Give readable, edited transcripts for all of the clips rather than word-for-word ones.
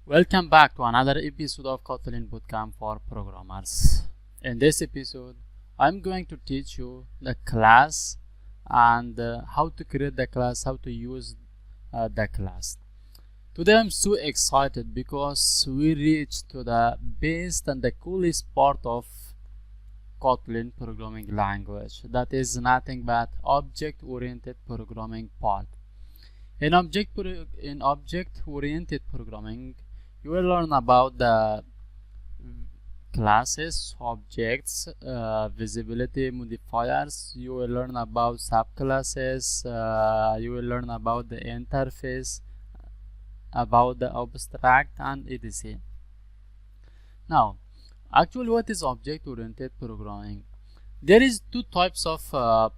Welcome back to another episode of Kotlin Bootcamp for programmers. In this episode, I'm going to teach you the class and how to create the class, how to use the class. Today I'm so excited because we reached to the best and the coolest part of Kotlin programming language. That is nothing but object-oriented programming part. In object-oriented programming, you will learn about the classes, objects, visibility modifiers. You will learn about subclasses. You will learn about the interface, about the abstract, and etc. Now, actually, what is object-oriented programming? There is two types of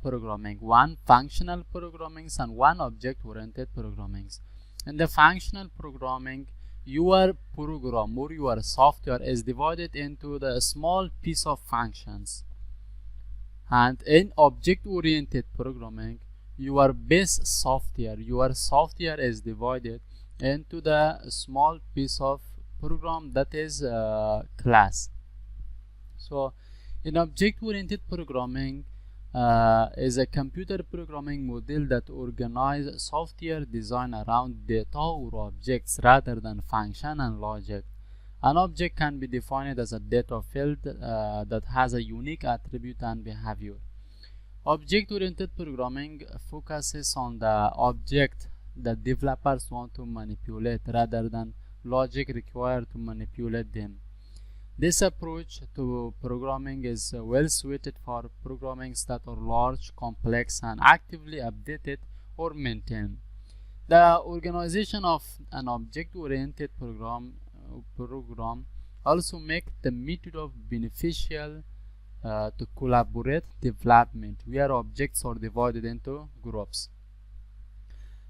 programming, one functional programming and one object-oriented programming. In the functional programming, your program or your software is divided into the small piece of functions, and in object-oriented programming, your base software, is divided into the small piece of program that is class. So in object-oriented programming is a computer programming model that organizes software design around data or objects rather than function and logic. An object can be defined as a data field that has a unique attribute and behavior. Object-oriented programming focuses on the object that developers want to manipulate rather than logic required to manipulate them. This approach to programming is well suited for programs that are large, complex, and actively updated or maintained. The organization of an object-oriented program also makes the method of beneficial to collaborate development, where objects are divided into groups.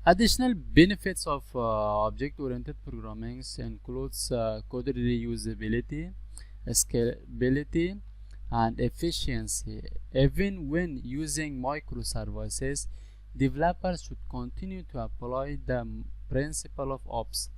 Additional benefits of object-oriented programming includes code reusability, scalability, and efficiency. Even when using microservices, developers should continue to apply the principle of ops.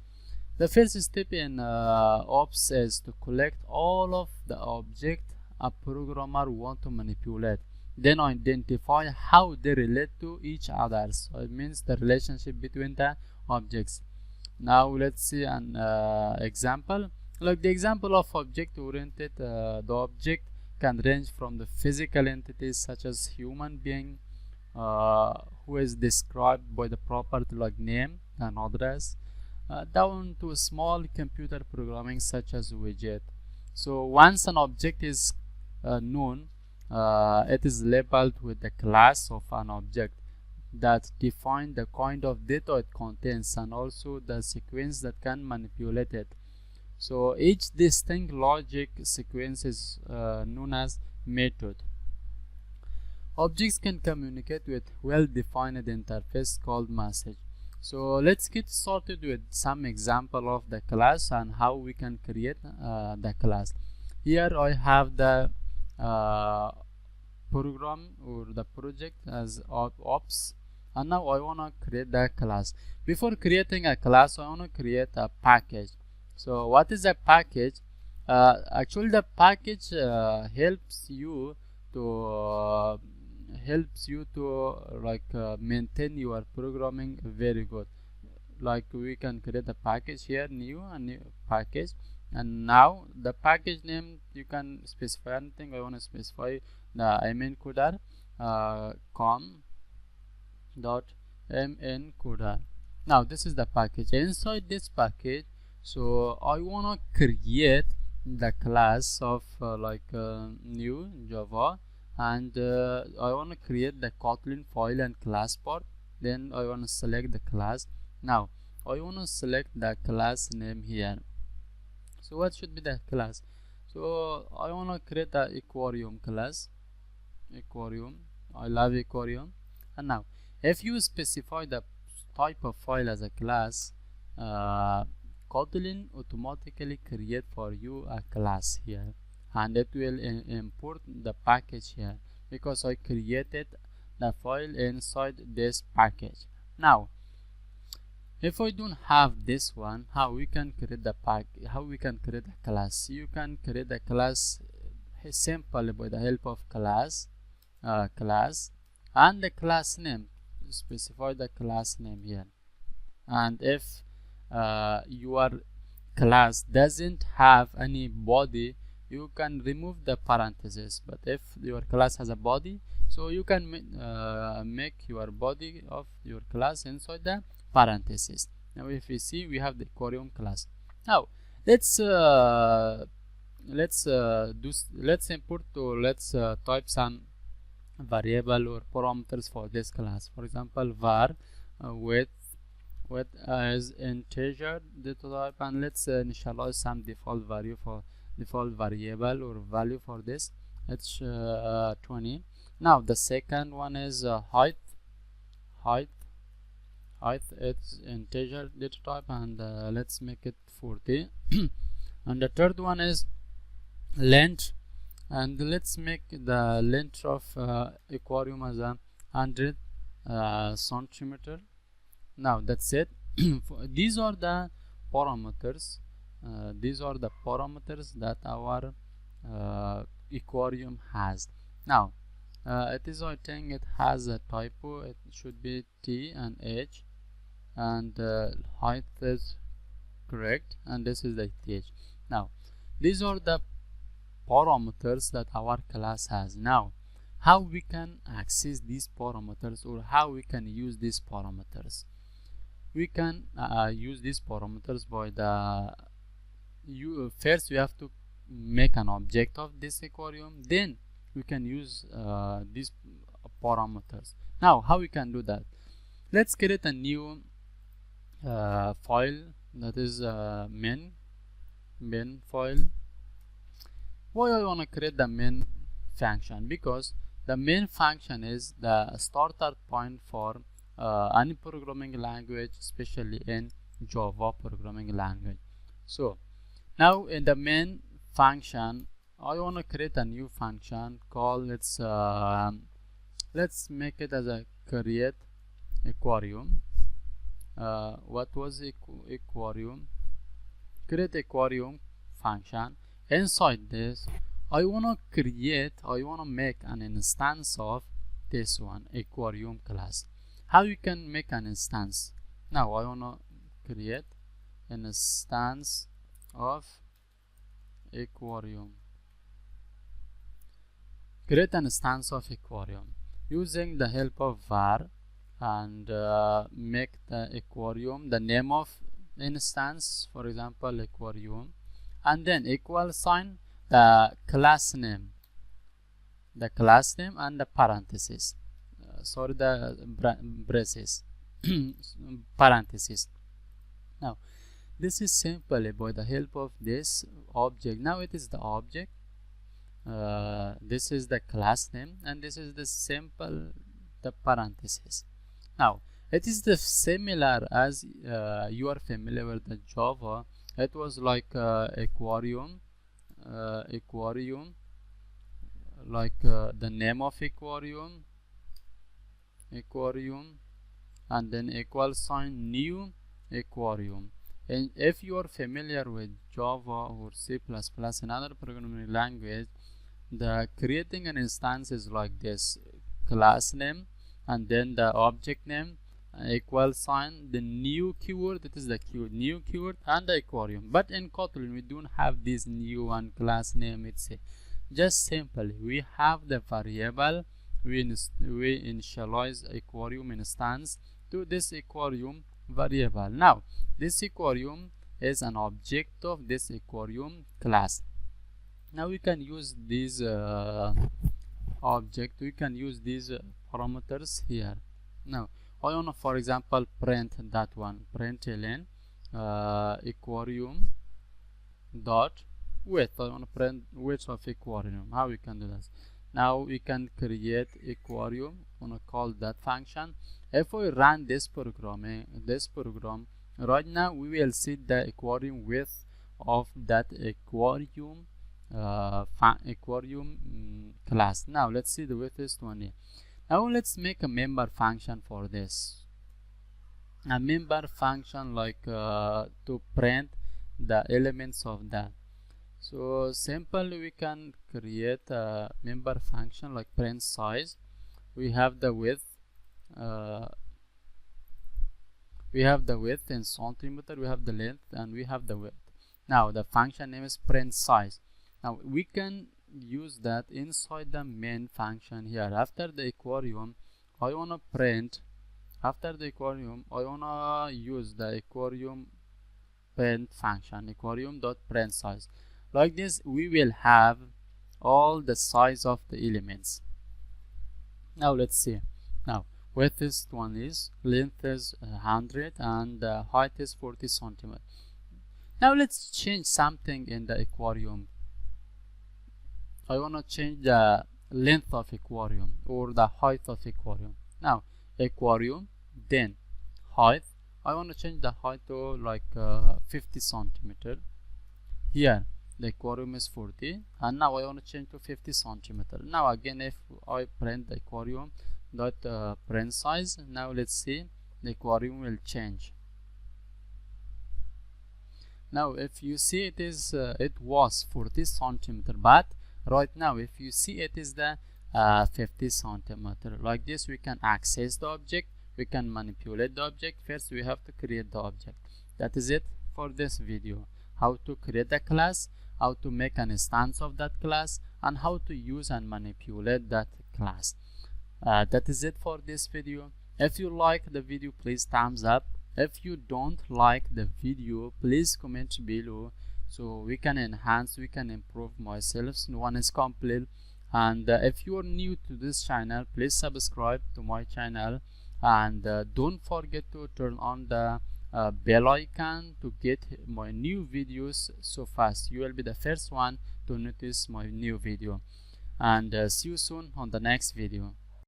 The first step in ops is to collect all of the objects a programmer wants to manipulate, then identify how they relate to each other. So it means the relationship between the objects. Now let's see an example. Like the example of object-oriented, the object can range from the physical entities such as human being, who is described by the property like name and address, down to small computer programming such as widget. So once an object is known, it is labeled with the class of an object that defines the kind of data it contains and also the sequence that can manipulate it. So each distinct logic sequence is known as method. Objects can communicate with well-defined interface called message. So let's get started with some example of the class and how we can create the class. Here I have the program or the project as ops, and now I want to create the class. Before creating a class, I want to create a package. So what is a package? Actually the package helps you to maintain your programming very good. Like we can create a package here, new package, and now the package name you can specify anything. I want to specify the mncoder com.mncoder. Now this is the package. Inside this package, so I want to create the class of new Java, and I want to create the Kotlin file and class part. Then I want to select the class. Now I want to select the class name here. So what should be the class? So I want to create the aquarium class. Aquarium, I love aquarium. And now if you specify the type of file as a class, Kotlin automatically create for you a class here, and it will import the package here because I created the file inside this package. Now If we don't have this one, how we can create the how we can create a class? You can create a class simply by the help of class and the class name. Specify the class name here. And if your class doesn't have any body, you can remove the parentheses. But if your class has a body, so you can make your body of your class inside the parentheses. Now if you see, we have the aquarium class. Now let's type some variable or parameters for this class. For example, var width as integer data type, and let's initialize some default variable or value for this. It's 20. Now the second one is height. It's integer data type, and let's make it 40. And the third one is length, and let's make the length of aquarium as 100 centimeter. Now that's it. These are the parameters. That our aquarium has. Now it is, I think it has a typo. It should be T and H, and height is correct, and this is the TH. Now these are the parameters that our class has. Now how we can access these parameters, or how we can use these parameters? We can use these parameters by first we have to make an object of this aquarium, then we can use these parameters. Now how we can do that? Let's create a new file, that is main file. Why I want to create the main function? Because the main function is the starter point for any programming language, especially in Java programming language. So now in the main function, I want to create a new function called, let's make it as a create aquarium. What was aquarium? Create aquarium function. Inside this, I want to make an instance of this one, aquarium class. How you can make an instance? Now I want to create an instance of aquarium. Create an instance of aquarium using the help of var, and make the aquarium the name of instance, for example aquarium, and then equal sign the class name and the parentheses, the braces parentheses. Now this is simply by the help of this object. Now it is the object, this is the class name, and this is the parentheses. Now it is the similar as you are familiar with the Java. It was like aquarium, like the name of aquarium, and then equal sign new aquarium. And if you are familiar with Java or C++, another programming language, the creating an instance is like this: class name, and then the object name, equal sign, the new keyword, that is the new keyword, and the aquarium. But in Kotlin we don't have this new and class name. It's just simply we have the variable, we initialize aquarium instance to this aquarium variable. Now this aquarium is an object of this aquarium class. Now we can use these object, we can use these parameters here. Now I want to, for example, print that one, println aquarium dot width. I want to print width of aquarium. How we can do this? Now we can create aquarium. I want to call that function. If we run this program right now, we will see the aquarium width of that aquarium class. Now let's see the width is 20. Now let's make a member function for this. a member function like to print the elements of that. So simply we can create a member function like print size. We have the width, uh, in centimeter, we have the length, and we have the width. Now the function name is print size. Now we can use that inside the main function here. After the aquarium, I wanna print. After the aquarium, I wanna use the aquarium print function, aquarium dot print size. Like this, we will have all the size of the elements. Now let's see. Now width is 20, length is 100, and height is 40 centimeters. Now let's change something in the aquarium. I want to change the length of aquarium or the height of aquarium. Now aquarium, then height. I want to change the height to like 50 centimeter. Here the aquarium is 40, and now I want to change to 50 centimeter. Now again, if I print the aquarium dot print size, now let's see, the aquarium will change. Now if you see, it was 40 centimeter, but right now if you see, it is the 50 centimeter. Like this, we can access the object, we can manipulate the object. First we have to create the object. That is it for this video: how to create a class, how to make an instance of that class, and how to use and manipulate that class. That is it for this video. If you like the video, please thumbs up. If you don't like the video, please comment below, so we can enhance, we can improve myself. No one is complete. And if you are new to this channel, please subscribe to my channel, and don't forget to turn on the bell icon to get my new videos so fast. You will be the first one to notice my new video. And see you soon on the next video.